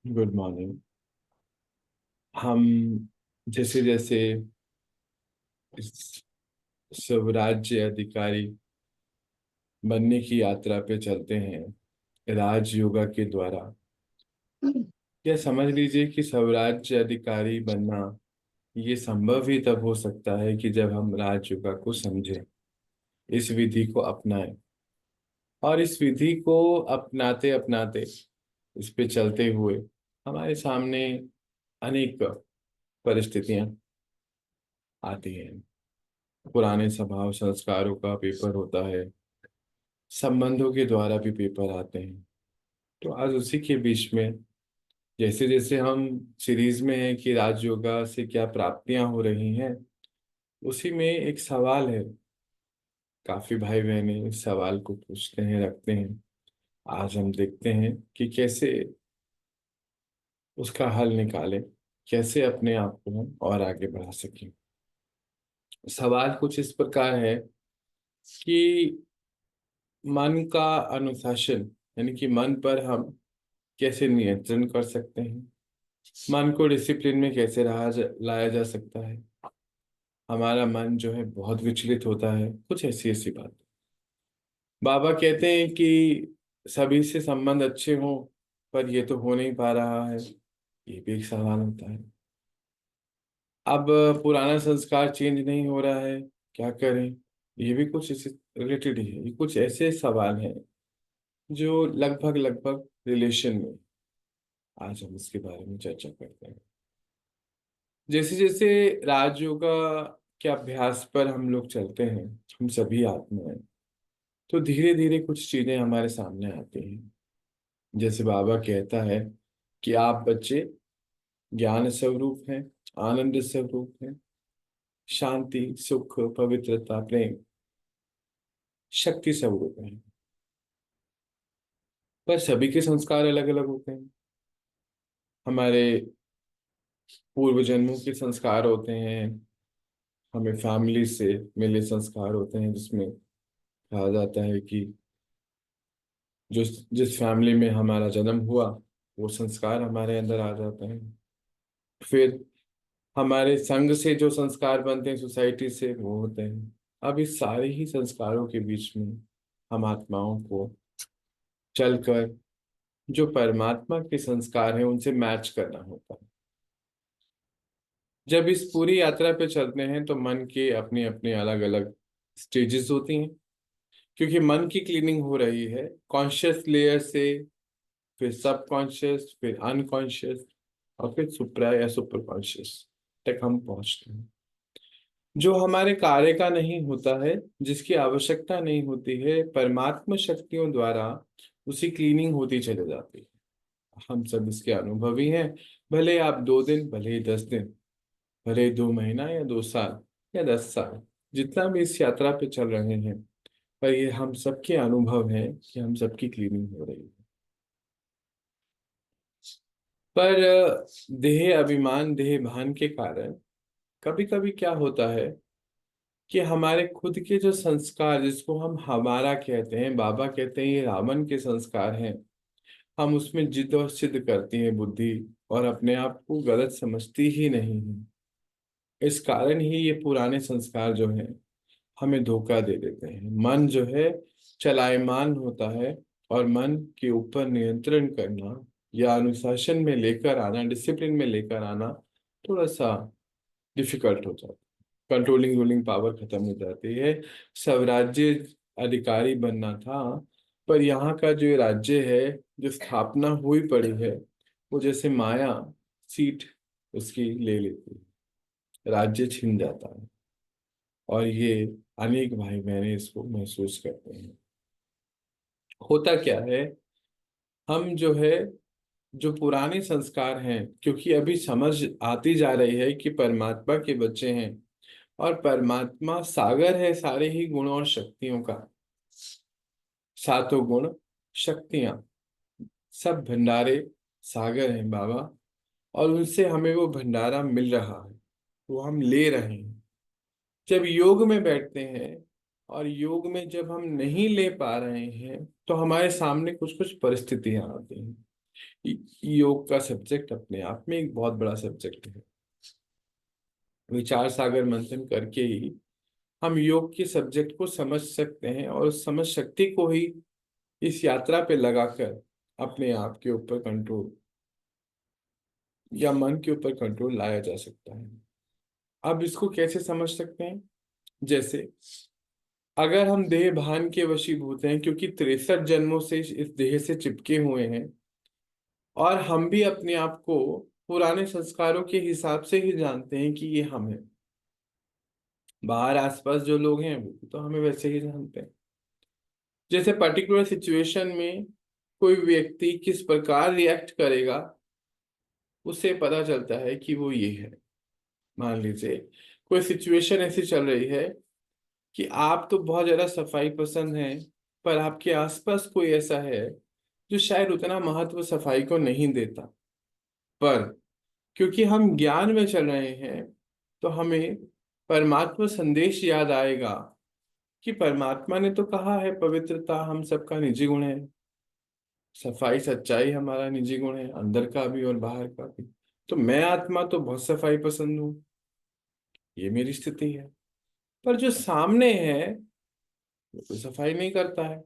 Good morning. हम जैसे जैसे इस स्वराज्य अधिकारी बनने की यात्रा पे चलते हैं राजयोगा के द्वारा, या समझ लीजिए कि स्वराज्य अधिकारी बनना ये संभव ही तब हो सकता है कि जब हम राजयोगा को समझें, इस विधि को अपनाएं। और इस विधि को अपनाते अपनाते, इस पे चलते हुए हमारे सामने अनेक परिस्थितियां आती हैं। पुराने स्वभाव संस्कारों का पेपर होता है, संबंधों के द्वारा भी पेपर आते हैं। तो आज उसी के बीच में, जैसे जैसे हम सीरीज में हैं कि राजयोगा से क्या प्राप्तियां हो रही हैं, उसी में एक सवाल है। काफी भाई बहने इस सवाल को पूछते हैं, रखते हैं। आज हम देखते हैं कि कैसे उसका हल निकालें, कैसे अपने आप को हम और आगे बढ़ा सकें। सवाल कुछ इस प्रकार है कि मन का अनुशासन, यानी कि मन पर हम कैसे नियंत्रण कर सकते हैं, मन को डिसिप्लिन में कैसे लाया जा सकता है। हमारा मन जो है बहुत विचलित होता है, कुछ ऐसी ऐसी बात। बाबा कहते हैं कि सभी से संबंध अच्छे हों, पर ये तो हो नहीं पा रहा है। ये भी एक सवाल होता है। अब पुराना संस्कार चेंज नहीं हो रहा है, क्या करें। ये भी कुछ इसी रिलेटेड ही है। ये कुछ ऐसे सवाल हैं जो लगभग लगभग रिलेशन में। आज हम इसके बारे में चर्चा करते हैं। जैसे जैसे राजयोगा के अभ्यास पर हम लोग चलते हैं, हम सभी आत्माएं, तो धीरे धीरे कुछ चीजें हमारे सामने आती हैं। जैसे बाबा कहता है कि आप बच्चे ज्ञान स्वरूप हैं, आनंद स्वरूप हैं, शांति सुख पवित्रता प्रेम शक्ति स्वरूप हैं। पर सभी के संस्कार अलग अलग होते हैं। हमारे पूर्व जन्मों के संस्कार होते हैं, हमें फैमिली से मिले संस्कार होते हैं, जिसमें कहा जाता है कि जो जिस फैमिली में हमारा जन्म हुआ, वो संस्कार हमारे अंदर आ जाते हैं। फिर हमारे संघ से जो संस्कार बनते हैं, सोसाइटी से, वो होते हैं। अब इस सारे ही संस्कारों के बीच में हम आत्माओं को चलकर जो परमात्मा के संस्कार हैं उनसे मैच करना होता है। जब इस पूरी यात्रा पे चलते हैं तो मन के अपने अपने अलग अलग स्टेजेस होती हैं, क्योंकि मन की क्लीनिंग हो रही है कॉन्शियस लेयर से, फिर सब कॉन्शियस, फिर अनकॉन्शियस, और फिर सुप्रा या सुपर कॉन्शियस तक हम पहुंचते हैं। जो हमारे कार्य का नहीं होता है, जिसकी आवश्यकता नहीं होती है, परमात्मा शक्तियों द्वारा उसी क्लीनिंग होती चली जाती है। हम सब इसके अनुभवी हैं। भले आप 2 दिन, भले ही 10 दिन, भले ही 2 महीना या 2 साल या 10 साल, जितना भी इस यात्रा पे चल रहे हैं, पर ये हम सबके अनुभव है कि हम सबकी क्लीनिंग हो रही है। पर देह अभिमान देह भान के कारण कभी कभी क्या होता है कि हमारे खुद के जो संस्कार, जिसको हम हमारा कहते हैं, बाबा कहते हैं ये रावण के संस्कार हैं, हम उसमें जिद और सिद्ध करती है बुद्धि, और अपने आप को गलत समझती ही नहीं है। इस कारण ही ये पुराने संस्कार जो हैं हमें धोखा दे देते हैं। मन जो है चलायमान होता है, और मन के ऊपर नियंत्रण करना या अनुशासन में लेकर आना, डिसिप्लिन में लेकर आना थोड़ा सा डिफिकल्ट हो जाता है। कंट्रोलिंग रूलिंग पावर खत्म हो जाती है। स्वराज्य अधिकारी बनना था, पर यहाँ का जो राज्य है, जो स्थापना हुई पड़ी है, वो जैसे माया सीट उसकी ले लेती है, राज्य छिन जाता है। और ये अनेक भाई बहनें इसको महसूस करते हैं। होता क्या है, हम जो है, जो पुराने संस्कार हैं, क्योंकि अभी समझ आती जा रही है कि परमात्मा के बच्चे हैं, और परमात्मा सागर है सारे ही गुणों और शक्तियों का। सातों गुण शक्तियां सब भंडारे सागर हैं बाबा, और उनसे हमें वो भंडारा मिल रहा है, वो हम ले रहे हैं। जब योग में बैठते हैं, और योग में जब हम नहीं ले पा रहे हैं, तो हमारे सामने कुछ कुछ परिस्थितियां आती हैं। योग का सब्जेक्ट अपने आप में एक बहुत बड़ा सब्जेक्ट है। विचार सागर मंथन करके ही हम योग के सब्जेक्ट को समझ सकते हैं, और उस समझ शक्ति को ही इस यात्रा पे लगाकर अपने आप के ऊपर कंट्रोल या मन के ऊपर कंट्रोल लाया जा सकता है। अब इसको कैसे समझ सकते हैं? जैसे अगर हम देह भान के वशीभूत हैं, क्योंकि 63 जन्मों से इस देह से चिपके हुए हैं, और हम भी अपने आप को पुराने संस्कारों के हिसाब से ही जानते हैं कि ये हम हैं। बाहर आसपास जो लोग हैं वो तो हमें वैसे ही जानते हैं। जैसे पर्टिकुलर सिचुएशन में कोई व्यक्ति किस प्रकार रिएक्ट करेगा, उससे पता चलता है कि वो ये है। मान लीजिए कोई सिचुएशन ऐसी चल रही है कि आप तो बहुत ज्यादा सफाई पसंद हैं, पर आपके आसपास कोई ऐसा है जो शायद उतना महत्व सफाई को नहीं देता, पर क्योंकि हम ज्ञान में चल रहे हैं तो हमें परमात्मा संदेश याद आएगा कि परमात्मा ने तो कहा है पवित्रता हम सबका निजी गुण है, सफाई सच्चाई हमारा निजी गुण है, अंदर का भी और बाहर का भी। तो मैं आत्मा तो बहुत सफाई पसंद हूँ, ये मेरी स्थिति है। पर जो सामने है वो तो सफाई नहीं करता है।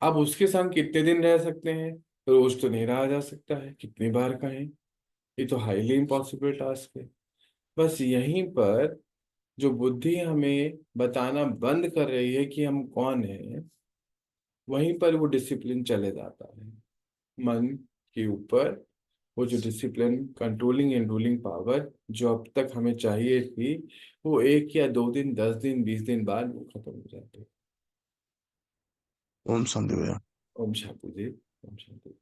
अब उसके संग कितने दिन रह सकते हैं? रोज तो नहीं रहा जा सकता है, कितनी बार कहें? ये तो हाईली इम्पॉसिबल टास्क है। बस यहीं पर जो बुद्धि हमें बताना बंद कर रही है कि हम कौन है, वहीं पर वो डिसिप्लिन चले जाता है मन के ऊपर। वो जो discipline, controlling and ruling power जो अब तक हमें चाहिए थी, वो 1 या 2 दिन, 10 दिन, 20 दिन बाद वो खत्म हो जाती है। ओम शांति भैया। ओम शांति जी। ओम शांति।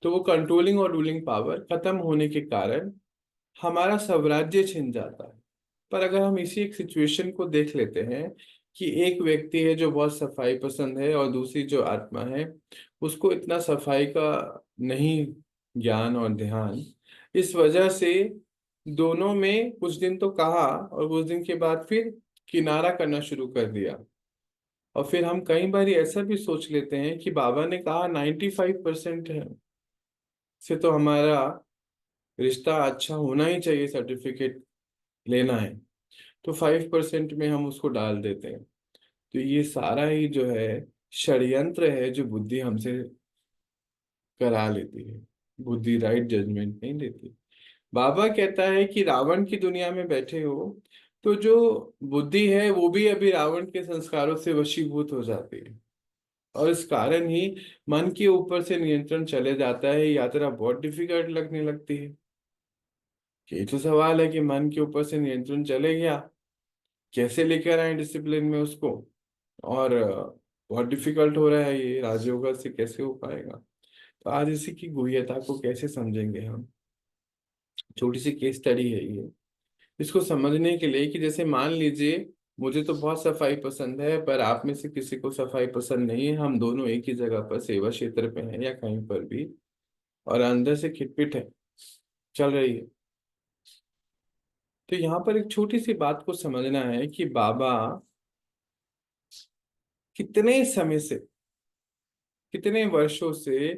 तो वो कंट्रोलिंग और रूलिंग पावर खत्म होने के कारण हमारा स्वराज्य छिन जाता है। पर अगर हम इसी एक सिचुएशन को देख लेते हैं कि एक व्यक्ति है जो बहुत सफाई पसंद है, और दूसरी जो आत्मा है उसको इतना सफाई का नहीं ज्ञान और ध्यान, इस वजह से दोनों में कुछ दिन तो कहा और कुछ दिन के बाद फिर किनारा करना शुरू कर दिया। और फिर हम कई बार ऐसा भी सोच लेते हैं कि बाबा ने कहा 95% है, से तो हमारा रिश्ता अच्छा होना ही चाहिए, सर्टिफिकेट लेना है, तो 5% में हम उसको डाल देते हैं। तो ये सारा ही जो है षड्यंत्र है जो बुद्धि हमसे करा लेती है। बुद्धि राइट जजमेंट नहीं देती। बाबा कहता है कि रावण की दुनिया में बैठे हो तो जो बुद्धि है वो भी अभी रावण के संस्कारों से वशीभूत हो जाती है, और इस कारण ही मन के ऊपर से नियंत्रण चले जाता है, यात्रा बहुत डिफिकल्ट लगने लगती है। ये तो सवाल है कि मन के ऊपर से नियंत्रण चले गया, कैसे लेकर आए डिसिप्लिन में उसको? और बहुत डिफिकल्ट हो रहा है, ये राजयोग से कैसे हो पाएगा? तो आज इसी की गुह्यता को कैसे समझेंगे हम? छोटी सी केस स्टडी है ये, इसको समझने के लिए कि जैसे मान लीजिए मुझे तो बहुत सफाई पसंद है, पर आप में से किसी को सफाई पसंद नहीं है, हम दोनों एक ही जगह पर सेवा क्षेत्र पे हैं या कहीं पर भी, और अंदर से खिटपिट है चल रही है। तो यहाँ पर एक छोटी सी बात को समझना है कि बाबा कितने समय से, कितने वर्षों से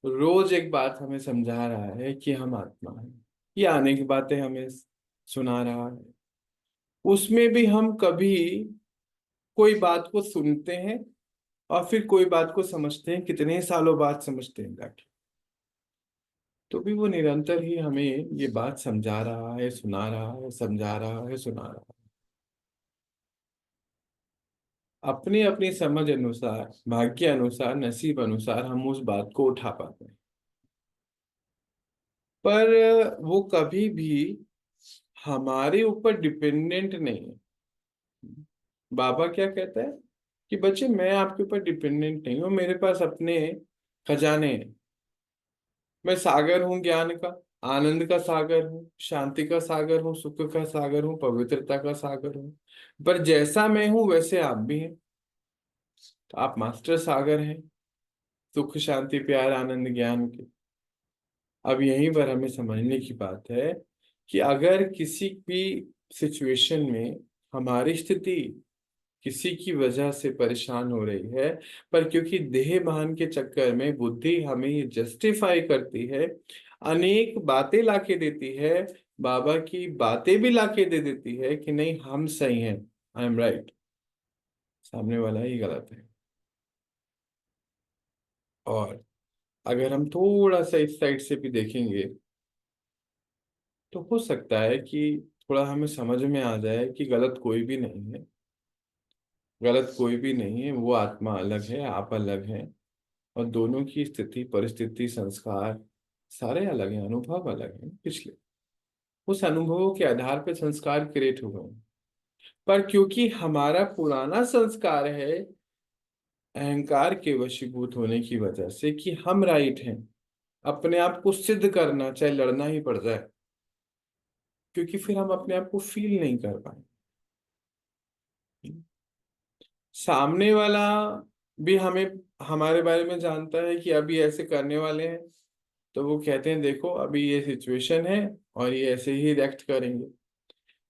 रोज एक बात हमें समझा रहा है कि हम आत्मा है। ये आने की बातें हमें सुना रहा है, उसमें भी हम कभी कोई बात को सुनते हैं और फिर कोई बात को समझते हैं, कितने सालों बाद समझते हैं जाके। तो भी वो निरंतर ही हमें ये बात समझा रहा है, सुना रहा है, समझा रहा है, सुना रहा है। अपनी अपनी समझ अनुसार, भाग्य अनुसार, नसीब अनुसार हम उस बात को उठा पाते हैं, पर वो कभी भी हमारे ऊपर डिपेंडेंट नहीं है। बाबा क्या कहता है कि बच्चे मैं आपके ऊपर डिपेंडेंट नहीं हूँ, मेरे पास अपने खजाने हैं। मैं सागर हूँ ज्ञान का, आनंद का सागर हूँ, शांति का सागर हूँ, सुख का सागर हूँ, पवित्रता का सागर हूँ। पर जैसा मैं हूँ वैसे आप भी हैं। तो आप मास्टर सागर हैं, सुख शांति प्यार आनंद ज्ञान के। अब यहीं पर हमें समझने की बात है कि अगर किसी भी सिचुएशन में हमारी स्थिति किसी की वजह से परेशान हो रही है, पर क्योंकि देह भान के चक्कर में बुद्धि हमें ये जस्टिफाई करती है, अनेक बातें लाके देती है, बाबा की बातें भी लाके दे देती है कि नहीं हम सही हैं, आई एम राइट, सामने वाला ही गलत है। और अगर हम थोड़ा सा इस साइड से भी देखेंगे तो हो सकता है कि थोड़ा हमें समझ में आ जाए कि गलत कोई भी नहीं है, गलत कोई भी नहीं है, वो आत्मा अलग है, आप अलग हैं, और दोनों की स्थिति परिस्थिति संस्कार सारे अलग हैं, अनुभव अलग हैं पिछले, उस अनुभवों के आधार पर संस्कार क्रिएट हुए हैं। पर क्योंकि हमारा पुराना संस्कार है अहंकार के वशीभूत होने की वजह से कि हम राइट हैं, अपने आप को सिद्ध करना चाहे लड़ना ही पड़ जाए, क्योंकि फिर हम अपने आप को फील नहीं कर पाए। सामने वाला भी हमें हमारे बारे में जानता है कि अभी ऐसे करने वाले हैं, तो वो कहते हैं देखो अभी ये सिचुएशन है और ये ऐसे ही रिएक्ट करेंगे।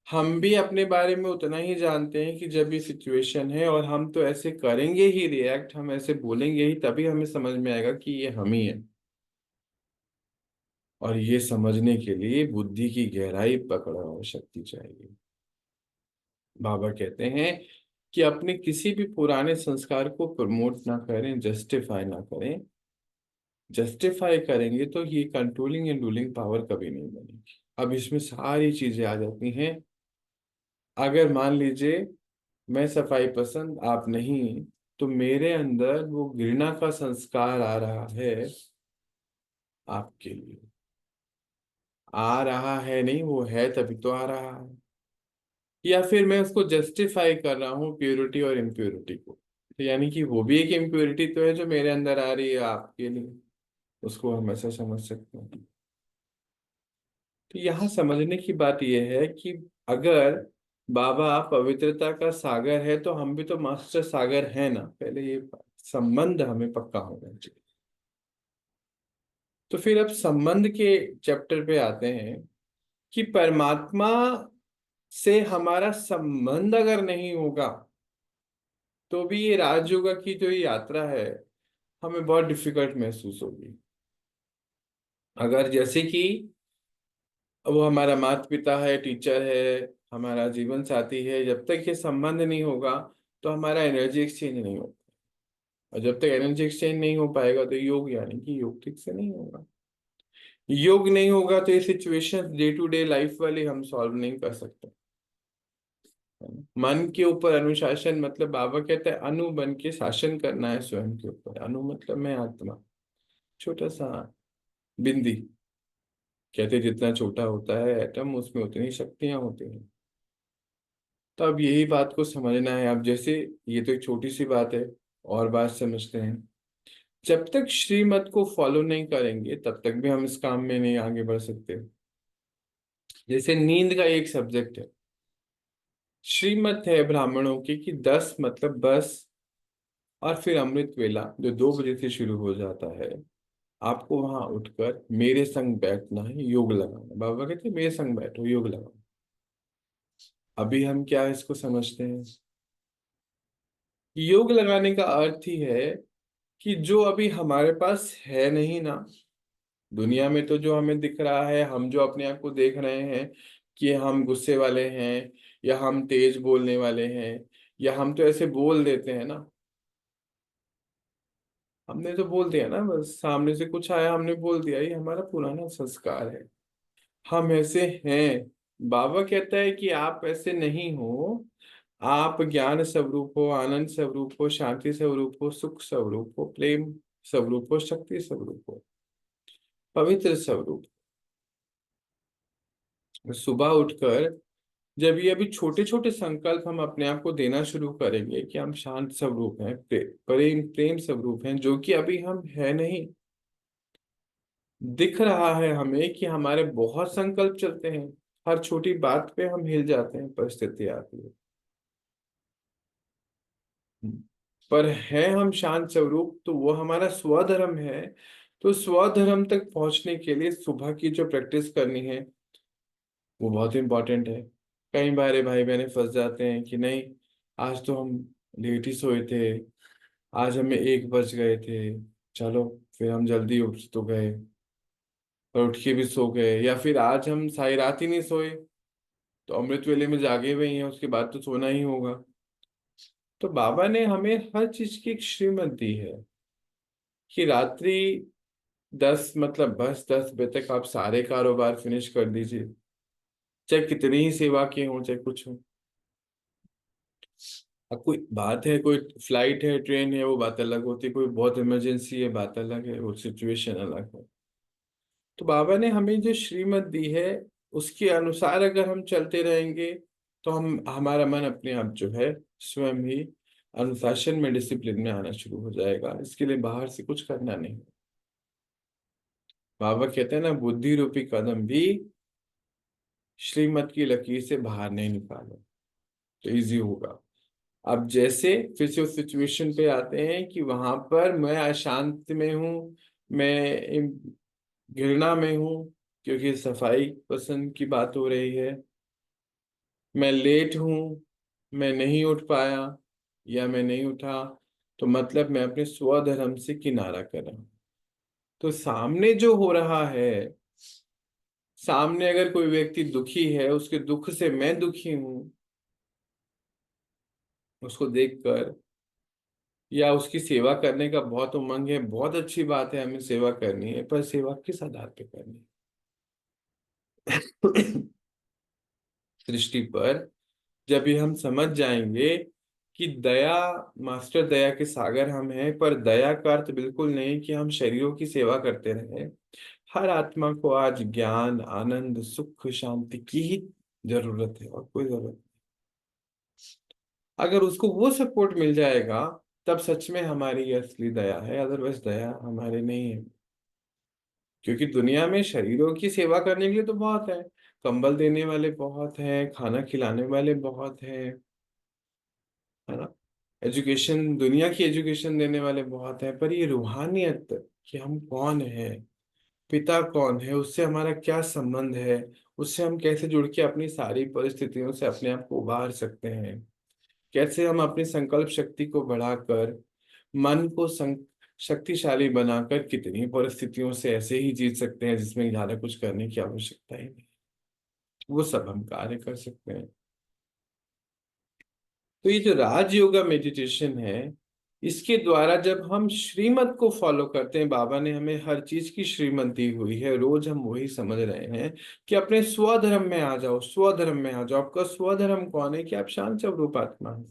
हम भी अपने बारे में उतना ही जानते हैं कि जब ये सिचुएशन है और हम तो ऐसे करेंगे ही रिएक्ट, हम ऐसे बोलेंगे ही, तभी हमें समझ में आएगा कि ये हम ही है। और ये समझने के लिए बुद्धि की गहराई पकड़ और शक्ति चाहिए। बाबा कहते हैं कि अपने किसी भी पुराने संस्कार को प्रमोट ना करें, जस्टिफाई ना करें। जस्टिफाई करेंगे तो ये कंट्रोलिंग एंड रूलिंग पावर कभी नहीं बनेगी। अब इसमें सारी चीजें आ जाती हैं। अगर मान लीजिए मैं सफाई पसंद, आप नहीं, तो मेरे अंदर वो घृणा का संस्कार आ रहा है आपके लिए, आ रहा है नहीं, वो है तभी तो आ रहा है। या फिर मैं उसको जस्टिफाई कर रहा हूँ प्योरिटी और इम्प्योरिटी को, तो यानी कि वो भी एक इम्प्योरिटी तो है जो मेरे अंदर आ रही है आपके लिए, उसको हम ऐसा समझ सकते हैं। तो यहाँ समझने की बात यह है कि अगर बाबा पवित्रता का सागर है तो हम भी तो मास्टर सागर है ना, पहले ये संबंध हमें पक्का होना चाहिए। तो फिर अब संबंध के चैप्टर पे आते हैं कि परमात्मा से हमारा संबंध अगर नहीं होगा तो भी ये राजयोगा की जो ये यात्रा है हमें बहुत डिफिकल्ट महसूस होगी। अगर जैसे कि वो हमारा माता पिता है, टीचर है, हमारा जीवन साथी है, जब तक ये संबंध नहीं होगा तो हमारा एनर्जी एक्सचेंज नहीं होगा, और जब तक एनर्जी एक्सचेंज नहीं हो पाएगा तो योग यानी कि योग ठीक से नहीं होगा। योग नहीं होगा तो ये situation day to day life वाली हम सॉल्व नहीं कर सकते। मन के ऊपर अनुशासन, मतलब बाबा कहते हैं अनु बन के शासन करना है स्वयं के ऊपर। अनु मतलब मैं आत्मा, छोटा सा बिंदी, कहते जितना छोटा होता है एटम उसमें उतनी शक्तियां होती हैं। तो अब यही बात को समझना है। अब जैसे ये तो एक छोटी सी बात है, और बात समझते हैं। जब तक श्रीमत को फॉलो नहीं करेंगे तब तक भी हम इस काम में नहीं आगे बढ़ सकते। जैसे नींद का एक सब्जेक्ट है, श्रीमत है ब्राह्मणों की कि 10 मतलब बस, और फिर अमृत वेला जो 2 बजे से शुरू हो जाता है, आपको वहां उठकर मेरे संग बैठना है, योग लगाना। बाबा कहते हैं मेरे संग बैठो, योग लगाओ। अभी हम क्या इसको समझते हैं? योग लगाने का अर्थ ही है कि जो अभी हमारे पास है नहीं ना, दुनिया में तो जो हमें दिख रहा है, हम जो अपने आप को देख रहे हैं कि हम गुस्से वाले हैं, या हम तेज बोलने वाले हैं, या हम तो ऐसे बोल देते हैं ना, हमने तो बोल दिया ना, बस सामने से कुछ आया हमने बोल दिया, ये हमारा पुराना संस्कार है, हम ऐसे हैं। बाबा कहता है कि आप ऐसे नहीं हो, आप ज्ञान स्वरूप हो, आनंद स्वरूप हो, शांति स्वरूप हो, सुख स्वरूप हो, प्रेम स्वरूप हो, शक्ति स्वरूप हो, पवित्र स्वरूप। सुबह उठकर जब ये अभी छोटे छोटे संकल्प हम अपने आप को देना शुरू करेंगे कि हम शांत स्वरूप हैं, प्रेम प्रेम स्वरूप हैं, जो कि अभी हम है नहीं। दिख रहा है हमें कि हमारे बहुत संकल्प चलते हैं, हर छोटी बात पे हम हिल जाते हैं, परिस्थिति आती है। पर है हम शांत स्वरूप, तो वो हमारा स्वधर्म है। तो स्वधर्म तक पहुंचने के लिए सुबह की जो प्रैक्टिस करनी है वो बहुत इंपॉर्टेंट है। कई बार भाई बहने फंस जाते हैं कि नहीं, आज तो हम लेट ही सोए थे, आज हमें 1 बज गए थे, चलो फिर हम जल्दी उठ तो गए और उठ के भी सो गए। या फिर आज हम सारी रात ही नहीं सोए, तो अमृत वेले में जागे हुए ही हैं, उसके बाद तो सोना ही होगा। तो बाबा ने हमें हर चीज की एक श्रीमत दी है कि रात्रि 10 मतलब बस 10 बजे तक आप सारे कारोबार फिनिश कर दीजिए, चाहे कितनी ही सेवा की हो, चाहे कुछ हो। अब कोई बात है, कोई फ्लाइट है, ट्रेन है, वो बात अलग होती है, कोई बहुत इमरजेंसी है, बात अलग है, वो सिचुएशन अलग है। तो बाबा ने हमें जो श्रीमत दी है उसके अनुसार अगर हम चलते रहेंगे तो हम हमारा मन अपने आप जो है स्वयं ही अनुशासन में, डिसिप्लिन में आना शुरू हो जाएगा। इसके लिए बाहर से कुछ करना नहीं। बाबा कहते हैं ना, बुद्धि रूपी कदम भी श्रीमत की लकीर से बाहर नहीं निकालो तो इजी होगा। अब जैसे फिर से उस सिचुएशन पे आते हैं कि वहां पर मैं अशांत में हूँ, मैं घृणा में हूँ क्योंकि सफाई पसंद की बात हो रही है, मैं लेट हूँ, मैं नहीं उठ पाया या मैं नहीं उठा, तो मतलब मैं अपने स्वधर्म से किनारा कर रहा हूँ। तो सामने जो हो रहा है, सामने अगर कोई व्यक्ति दुखी है, उसके दुख से मैं दुखी हूँ, उसको देखकर, या उसकी सेवा करने का बहुत उमंग है, बहुत अच्छी बात है, हमें सेवा करनी है, पर सेवा किस आधार पे करनी है? सृष्टि पर जब भी हम समझ जाएंगे कि दया, मास्टर दया के सागर हम हैं, पर दया का अर्थ बिल्कुल नहीं कि हम शरीरों की सेवा करते रहें। हर आत्मा को आज ज्ञान, आनंद, सुख, शांति की ही जरूरत है और कोई जरूरत नहीं। अगर उसको वो सपोर्ट मिल जाएगा तब सच में हमारी ये असली दया है, अदरवाइज दया हमारी नहीं है। क्योंकि दुनिया में शरीरों की सेवा करने के लिए तो बहुत है, कंबल देने वाले बहुत हैं, खाना खिलाने वाले बहुत हैं, है ना, एजुकेशन, दुनिया की एजुकेशन देने वाले बहुत हैं, पर ये रूहानियत कि हम कौन है, पिता कौन है, उससे हमारा क्या संबंध है, उससे हम कैसे जुड़ के अपनी सारी परिस्थितियों से अपने आप को उबार सकते हैं, कैसे हम अपनी संकल्प शक्ति को बढ़ाकर मन को शक्तिशाली बनाकर कितनी परिस्थितियों से ऐसे ही जीत सकते हैं जिसमें ज्यादा कुछ करने की आवश्यकता ही नहीं, वो सब हम कार्य कर सकते हैं। तो ये जो राजयोगा मेडिटेशन है, इसके द्वारा जब हम श्रीमत को फॉलो करते हैं, बाबा ने हमें हर चीज की श्रीमत दी हुई है, रोज हम वही समझ रहे हैं कि अपने स्वधर्म में आ जाओ, स्वधर्म में आ जाओ। आपका स्वधर्म कौन है? कि आप शांत स्वरूप आत्मा है।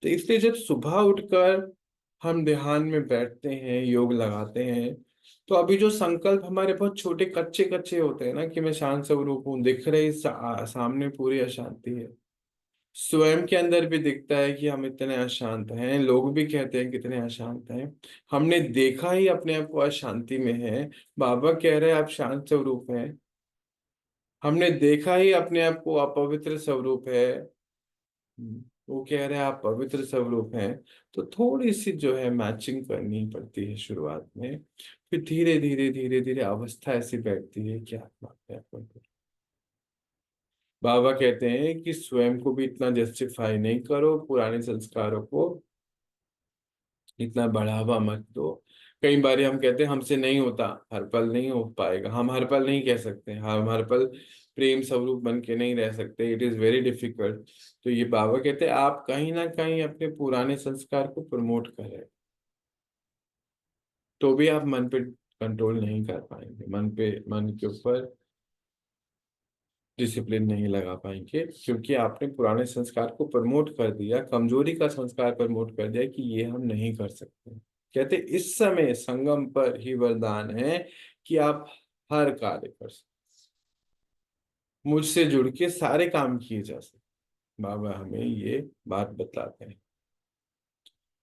तो इसलिए जब सुबह उठकर हम ध्यान में बैठते हैं, योग लगाते हैं, तो अभी जो संकल्प हमारे बहुत छोटे कच्चे कच्चे होते हैं ना, कि मैं शांत स्वरूप हूँ, दिख रही सामने पूरी अशांति है, स्वयं के अंदर भी दिखता है कि हम इतने अशांत हैं, लोग भी कहते हैं कितने अशांत हैं, हमने देखा ही अपने आप को अशांति में है, बाबा कह रहे हैं आप शांत स्वरूप हैं, हमने देखा ही अपने आप को अपवित्र स्वरूप है, वो कह रहे हैं आप पवित्र स्वरूप हैं। तो थोड़ी सी जो है मैचिंग करनी पड़ती है शुरुआत में, फिर धीरे धीरे धीरे धीरे अवस्था ऐसी बैठती है कि आत्मा अपने आप को। बाबा कहते हैं कि स्वयं को भी इतना जस्टिफाई नहीं करो, पुराने संस्कारों को इतना बढ़ावा मत दो। कई बार हम कहते हैं हमसे नहीं होता, हर पल नहीं हो पाएगा, हम हर पल नहीं कह सकते, हम हर पल प्रेम स्वरूप बन के नहीं रह सकते, इट इज वेरी डिफिकल्ट। तो ये बाबा कहते हैं आप कहीं ना कहीं अपने पुराने संस्कार को प्रमोट करें, तो भी आप मन पे कंट्रोल नहीं कर पाएंगे, मन पे, मन के ऊपर डिसिप्लिन नहीं लगा पाएंगे, क्योंकि आपने पुराने संस्कार को प्रमोट कर दिया, कमजोरी का संस्कार प्रमोट कर दिया कि ये हम नहीं कर सकते। कहते इस समय संगम पर ही वरदान है कि आप हर कार्य कर सकते, मुझसे जुड़ के सारे काम किए जा सकते। बाबा हमें ये बात बताते हैं।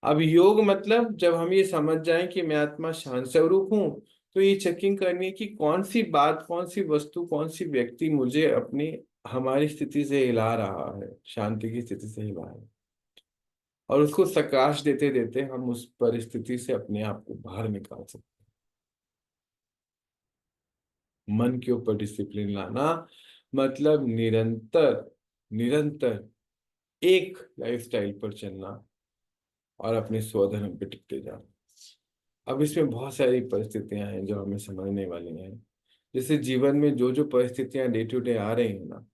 अब योग मतलब जब हम ये समझ जाएं कि मैं आत्मा शांत स्वरूप हूं, तो ये चेकिंग करनी है कि कौन सी बात, कौन सी वस्तु, कौन सी व्यक्ति मुझे अपनी, हमारी स्थिति से हिला रहा है, शांति की स्थिति से हिला रहा है, और उसको प्रकाश देते देते हम उस परिस्थिति से अपने आप को बाहर निकाल सकते हैं। मन के ऊपर डिसिप्लिन लाना मतलब निरंतर निरंतर एक लाइफस्टाइल पर चलना और अपने स्वधर्म पे टिकते जाना। अब इसमें बहुत सारी परिस्थितियां हैं जो हमें समझने वाली हैं। जैसे जीवन में जो जो परिस्थितियां डे टू डे आ रही हैं ना,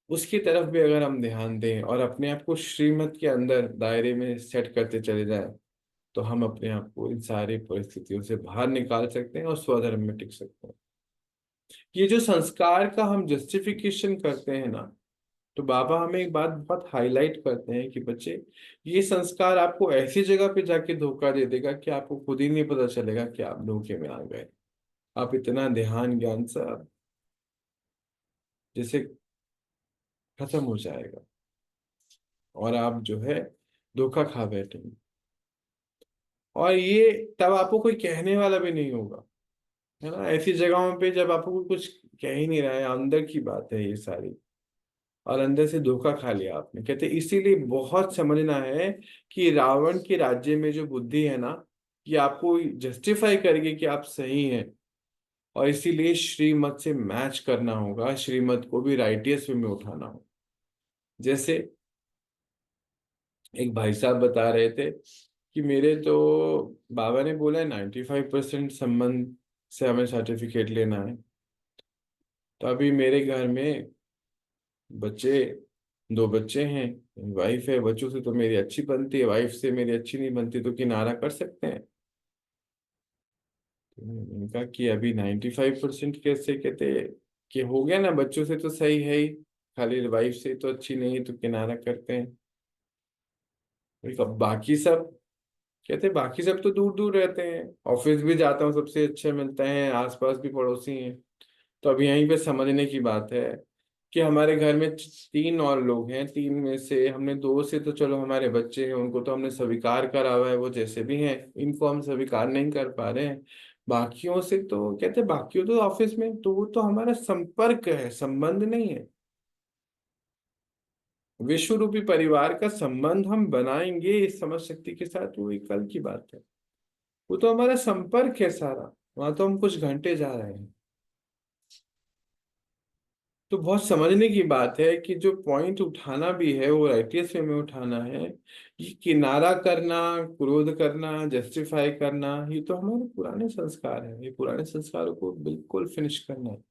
उसकी तरफ भी अगर हम ध्यान दें और अपने आप को श्रीमत के अंदर दायरे में सेट करते चले जाएं, तो हम अपने आप को इन सारी परिस्थितियों से बाहर निकाल सकते हैं और स्वधर्म में टिक सकते हैं। ये जो संस्कार का हम जस्टिफिकेशन करते हैं ना, तो बाबा हमें एक बात बहुत हाईलाइट करते हैं कि बच्चे, ये संस्कार आपको ऐसी जगह पे जाके धोखा दे देगा कि आपको खुद ही नहीं पता चलेगा कि आप धोखे में आ गए। आप इतना ध्यान ज्ञान सब जैसे खत्म हो जाएगा और आप जो है धोखा खा बैठेंगे। और ये तब आपको कोई कहने वाला भी नहीं होगा, है ना। ऐसी जगहों पे जब आपको कोई कुछ कह ही नहीं रहा है, अंदर की बात है ये सारी, और अंदर से धोखा खा लिया आपने, कहते इसीलिए बहुत समझना है कि रावण के राज्य में जो बुद्धि है ना, ये आपको जस्टिफाई करेगी कि आप सही हैं। और इसीलिए श्रीमत से मैच करना होगा, श्रीमत को भी राइटियस वे में उठाना होगा। जैसे एक भाई साहब बता रहे थे कि मेरे तो बाबा ने बोला है 95% संबंध से हमें सर्टिफिकेट लेना है। तो अभी मेरे घर में बच्चे, दो बच्चे हैं, वाइफ है। बच्चों से तो मेरी अच्छी बनती है, वाइफ से मेरी अच्छी नहीं बनती, तो किनारा कर सकते हैं। तो उनका कि अभी 95% कैसे, कहते कि हो गया ना, बच्चों से तो सही है ही, खाली वाइफ से तो अच्छी नहीं है तो किनारा करते हैं। बाकी सब, कहते बाकी सब तो दूर दूर रहते हैं, ऑफिस भी जाता हूँ सबसे अच्छे मिलते हैं, आसपास भी पड़ोसी हैं। तो अब यहीं पे समझने की बात है कि हमारे घर में तीन और लोग हैं, तीन में से हमने दो से तो चलो हमारे बच्चे हैं, उनको तो हमने स्वीकार करा हुआ है, वो जैसे भी हैं, इनको हम स्वीकार नहीं कर पा रहे हैं। बाकियों से तो कहते बाकियों तो ऑफिस में, तो वो तो हमारा संपर्क है, संबंध नहीं है। विश्व रूपी परिवार का संबंध हम बनाएंगे इस समझ शक्ति के साथ, वो एक कल की बात है। वो तो हमारा संपर्क है सारा, वहां तो हम कुछ घंटे जा रहे हैं। तो बहुत समझने की बात है कि जो पॉइंट उठाना भी है वो राइटियस वे में उठाना है। ये किनारा करना, क्रोध करना, जस्टिफाई करना, ये तो हमारे पुराने संस्कार है। ये पुराने संस्कारों को बिल्कुल फिनिश करना है।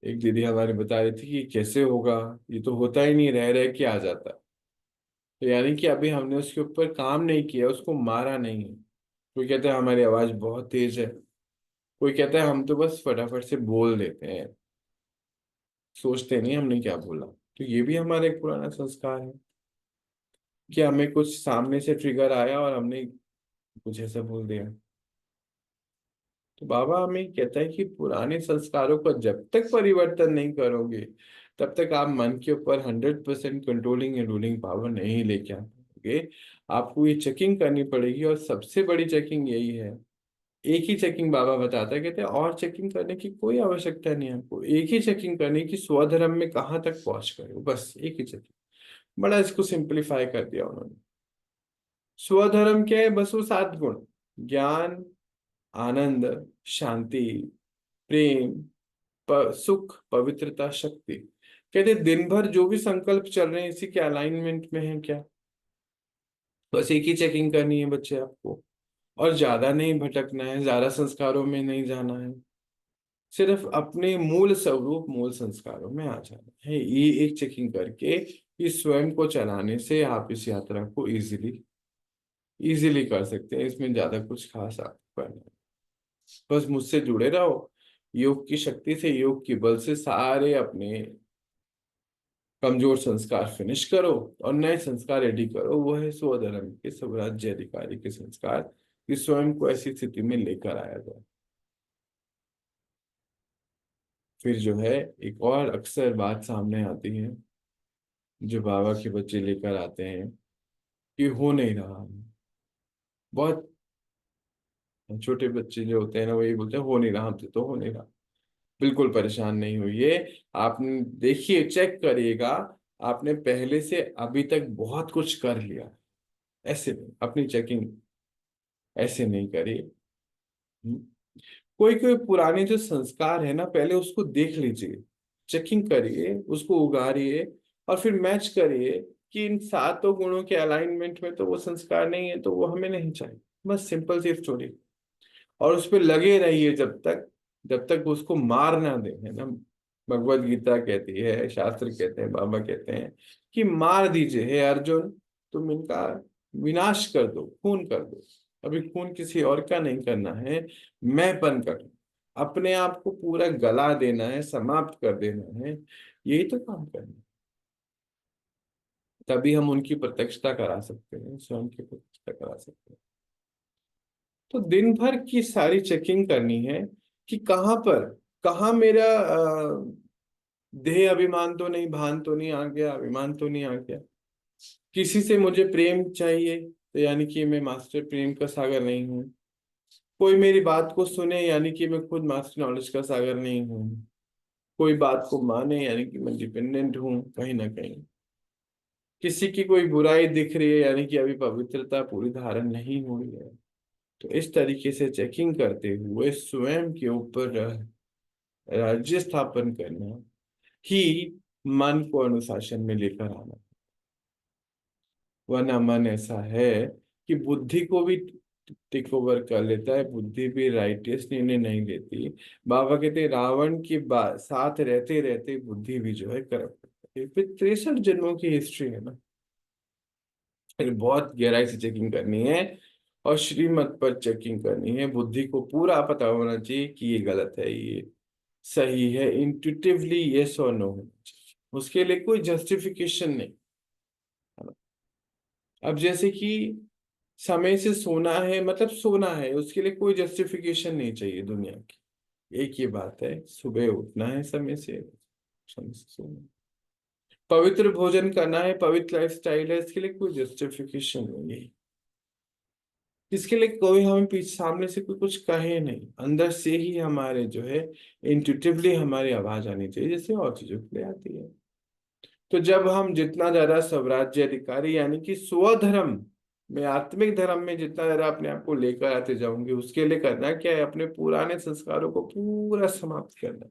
एक दीदी हमारे बता रही थी कि कैसे होगा, ये तो होता ही नहीं, रह रह के आ जाता है। तो यानी कि अभी हमने उसके ऊपर काम नहीं किया, उसको मारा नहीं है। कोई कहता है हमारी आवाज बहुत तेज है, कोई कहता है हम तो बस फटाफट से बोल देते हैं, सोचते नहीं हमने क्या बोला। तो ये भी हमारा एक पुराना संस्कार है कि हमें कुछ सामने से ट्रिगर आया और हमने कुछ ऐसा बोल दिया। तो बाबा हमें कहता है कि पुराने संस्कारों को जब तक परिवर्तन नहीं करोगे, तब तक आप मन के ऊपर 100% कंट्रोलिंग एंड रूलिंग पावर नहीं लेके आ पाओगे। आपको ये चेकिंग करनी पड़ेगी, और सबसे बड़ी चेकिंग यही है। एक ही चेकिंग बाबा बताता है, कहते हैं और चेकिंग करने की कोई आवश्यकता नहीं है, आपको एक ही चेकिंग करनी है कि स्वधर्म में कहाँ तक पहुंच गए हो, बस एक ही चेकिंग। बड़ा इसको सिंप्लीफाई कर दिया उन्होंने। स्वधर्म क्या है? बस वो 7 गुण: ज्ञान, आनंद, शांति, प्रेम, सुख, पवित्रता, शक्ति। कहते दिन भर जो भी संकल्प चल रहे हैं इसी के अलाइनमेंट में है क्या? बस एक ही चेकिंग करनी है बच्चे आपको, और ज्यादा नहीं भटकना है, ज्यादा संस्कारों में नहीं जाना है। सिर्फ अपने मूल स्वरूप, मूल संस्कारों में आ जाना है। ये एक चेकिंग करके इस स्वयं को चलाने से आप इस यात्रा को इजीली इजीली कर सकते हैं। इसमें ज्यादा कुछ खास आपको करना है, बस मुझसे जुड़े रहो। योग की शक्ति से, योग के बल से सारे अपने कमजोर संस्कार फिनिश करो और नए संस्कार रेडी करो। वो है स्वधर्म के, स्वराज्य अधिकारी के संस्कार, कि स्वयं को ऐसी स्थिति में लेकर आया जाए। फिर जो है एक और अक्सर बात सामने आती है जो बाबा के बच्चे लेकर आते हैं कि हो नहीं रहा। बहुत छोटे बच्चे जो होते हैं ना, वो ये बोलते हैं हो नहीं रहा, हमसे तो हो नहीं रहा। बिल्कुल परेशान नहीं होइए। आप देखिए, चेक करिएगा, आपने पहले से अभी तक बहुत कुछ कर लिया। ऐसे नहीं, अपनी चेकिंग ऐसे नहीं करिए। हम्म। कोई कोई पुराने जो संस्कार है ना, पहले उसको देख लीजिए। चेकिंग करिए, उसको उगारिए और फिर मैच करिए कि इन सातों गुणों के अलाइनमेंट में तो वो संस्कार नहीं है, तो वो हमें नहीं चाहिए। बस सिंपल सी स्टोरी। और उस पर लगे रहिए जब तक उसको मार ना दे, है ना। भगवत गीता कहती है, शास्त्र कहते हैं, बाबा कहते हैं कि मार दीजिए हे अर्जुन, तुम इनका विनाश कर दो, खून कर दो। अभी खून किसी और का नहीं करना है, मैंपन कर, अपने आप को पूरा गला देना है, समाप्त कर देना है। यही तो काम करना है। तभी हम उनकी प्रत्यक्षता करा सकते हैं, स्वयं की प्रत्यक्षता करा सकते हैं। तो दिन भर की सारी चेकिंग करनी है कि कहाँ मेरा देह अभिमान तो नहीं, भान तो नहीं आ गया, अभिमान तो नहीं आ गया। किसी से मुझे प्रेम चाहिए तो यानी कि मैं मास्टर प्रेम का सागर नहीं हूँ। कोई मेरी बात को सुने यानी कि मैं खुद मास्टर नॉलेज का सागर नहीं हूँ। कोई बात को माने यानी कि मैं डिपेंडेंट हूँ कहीं ना कहीं। किसी की कोई बुराई दिख रही है यानी कि अभी पवित्रता पूरी धारण नहीं हुई है। तो इस तरीके से चेकिंग करते हुए स्वयं के ऊपर राज्य स्थापन करना ही मन को अनुशासन में लेकर आना। वरना मन ऐसा है कि बुद्धि को भी टेक ओवर कर लेता है, बुद्धि भी राइटियस निर्णय नहीं लेती। बाबा कहते हैं रावण के साथ रहते रहते बुद्धि भी जो है करप्ट। फिर 63 जन्मों की हिस्ट्री है ना। फिर बहुत गहराई से चेकिंग करनी है और श्रीमत पर चेकिंग करनी है। बुद्धि को पूरा पता होना चाहिए कि ये गलत है, ये सही है, इंट्यूटिवली यस और नो होना चाहिए। उसके लिए कोई जस्टिफिकेशन नहीं, है ना। अब जैसे कि समय से सोना है, मतलब सोना है, उसके लिए कोई जस्टिफिकेशन नहीं चाहिए दुनिया की। एक ही बात है, सुबह उठना है समय से सोना। पवित्र भोजन करना है, पवित्र लाइफस्टाइल है, इसके लिए कोई जस्टिफिकेशन नहीं है। इसके लिए कोई हमें पीछे सामने से कोई कुछ कहे नहीं, अंदर से ही हमारे जो है इंट्यूटिवली हमारी आवाज आनी चाहिए, जैसे और चीजों के लिए आती है। तो जब हम जितना ज्यादा स्वराज्य अधिकारी यानी कि स्वधर्म में, आत्मिक धर्म में जितना ज्यादा अपने आप को लेकर आते जाओगे, उसके लिए करना क्या है, अपने पुराने संस्कारों को पूरा समाप्त करना।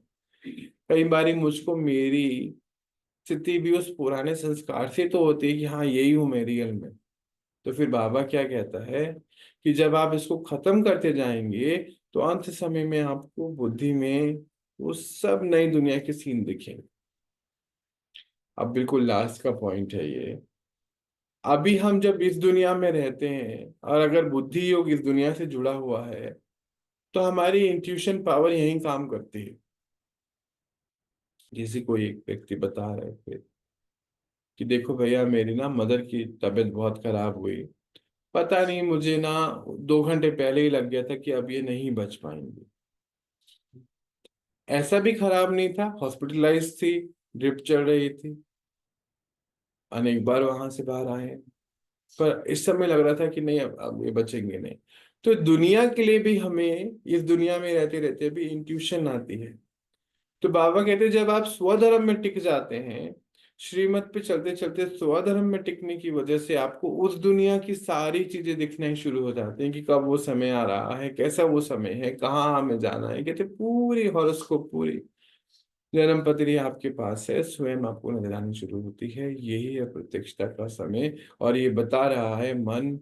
कई बारी मुझको मेरी स्थिति भी उस पुराने संस्कार से तो होती है कि हाँ यही हूं मैं रियल में। तो फिर बाबा क्या कहता है कि जब आप इसको खत्म करते जाएंगे तो अंत समय में आपको बुद्धि में वो सब नई दुनिया के सीन दिखेंगे। अब बिल्कुल लास्ट का पॉइंट है ये। अभी हम जब इस दुनिया में रहते हैं और अगर बुद्धि योग इस दुनिया से जुड़ा हुआ है तो हमारी इंट्यूशन पावर यही काम करती है। जैसे कोई एक व्यक्ति बता रहे थे कि देखो भैया मेरी ना मदर की तबीयत बहुत खराब हुई, पता नहीं मुझे ना 2 घंटे पहले ही लग गया था कि अब ये नहीं बच पाएंगे। ऐसा भी खराब नहीं था, हॉस्पिटलाइज थी, ड्रिप चल रही थी, अनेक बार वहां से बाहर आए, पर इस समय लग रहा था कि नहीं अब ये बचेंगे नहीं। तो दुनिया के लिए भी हमें इस दुनिया में रहते रहते भी इंट्यूशन आती है। तो बाबा कहते हैं जब आप स्वधर्म में टिक जाते हैं, श्रीमत पे चलते चलते स्वधर्म में टिकने की वजह से आपको उस दुनिया की सारी चीजें दिखना ही शुरू हो जाती हैं कि कब वो समय आ रहा है, कैसा वो समय है, कहाँ हमें जाना है। कहते पूरी हॉरोस्कोप, पूरी जन्म पत्री आपके पास है, स्वयं आपको नजर आनी शुरू होती है। यही है प्रत्यक्षता का समय। और ये बता रहा है मन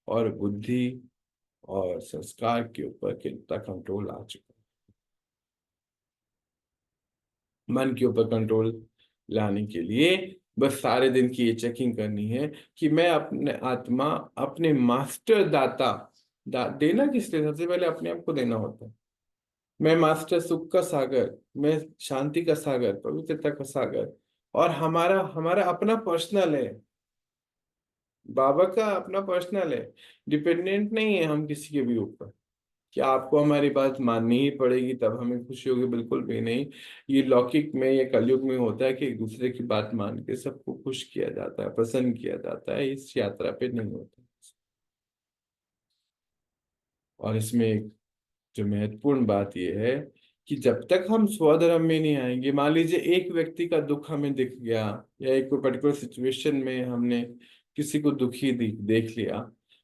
और बुद्धि और संस्कार के ऊपर कितना कंट्रोल आ चुका है। मन के ऊपर कंट्रोल लाने के लिए बस सारे दिन की ये चेकिंग करनी है कि मैं अपने आत्मा, अपने मास्टर दाता, देना किस लिए, सबसे पहले अपने आप को देना होता है। मैं मास्टर सुख का सागर, मैं शांति का सागर, पवित्रता का सागर। और हमारा हमारा अपना पर्सनल है, बाबा का अपना पर्सनल है। डिपेंडेंट नहीं है हम किसी के भी ऊपर कि आपको हमारी बात माननी ही पड़ेगी तब हमें खुशी होगी, बिल्कुल भी नहीं। ये लौकिक में, ये कलयुग में होता है कि एक दूसरे की बात मान के सबको खुश किया जाता है, प्रसन्न किया जाता है। इस यात्रा पे नहीं होता। और इसमें एक जो महत्वपूर्ण बात यह है कि जब तक हम स्वधर्म में नहीं आएंगे, मान लीजिए एक व्यक्ति का दुख हमें दिख गया या एक कोई पर्टिकुलर सिचुएशन में हमने किसी को दुखी देख लिया,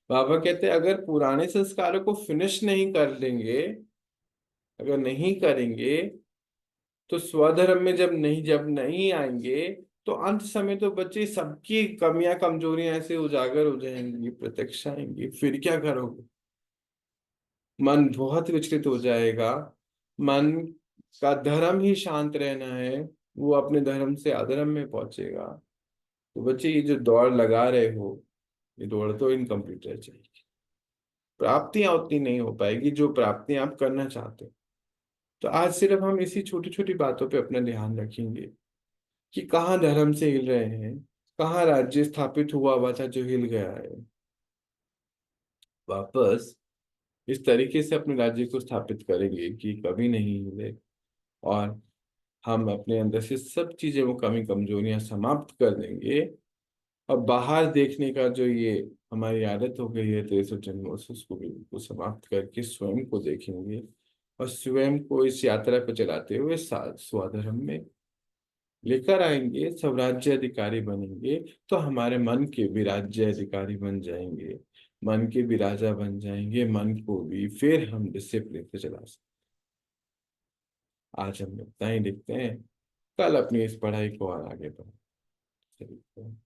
बाबा कहते हैं अगर पुराने संस्कारों को फिनिश नहीं कर लेंगे, अगर नहीं करेंगे तो स्वधर्म में जब नहीं आएंगे, तो अंत समय तो बच्चे सबकी कमियां कमजोरियां ऐसे उजागर हो जाएंगी, प्रत्यक्ष आएंगी, फिर क्या करोगे? मन बहुत विचलित हो जाएगा। मन का धर्म ही शांत रहना है, वो अपने धर्म से अधर्म में पहुंचेगा। तो बच्चे ये जो दौड़ लगा रहे हो, ये दौड़ तो इनकम्प्लीट रह जाएगी। प्राप्तियां उतनी नहीं हो पाएगी जो प्राप्तियां आप करना चाहते हो। तो आज सिर्फ हम इसी छोटी छोटी बातों पे अपना ध्यान रखेंगे कि कहाँ धर्म से हिल रहे हैं, कहाँ राज्य स्थापित हुआ हुआ था जो हिल गया है। वापस इस तरीके से अपने राज्य को स्थापित करेंगे कि कभी नहीं हिले, और हम अपने अंदर से सब चीजें, वो कमी कमजोरियां समाप्त कर देंगे। और बाहर देखने का जो ये हमारी आदत हो गई है 63 जन्मों से, उसको बिल्कुल समाप्त करके स्वयं को देखेंगे, और स्वयं को इस यात्रा को चलाते हुए स्वधर्म में लेकर आएंगे, सब राज्य अधिकारी बनेंगे। तो हमारे मन के भी राज्य अधिकारी बन जाएंगे, मन के भी राजा बन जाएंगे, मन को भी फिर हम डिसिप्लिन से चला सकते। आज हम इतना ही लिखते हैं, कल अपनी इस पढ़ाई को और आगे बढ़ाते हैं।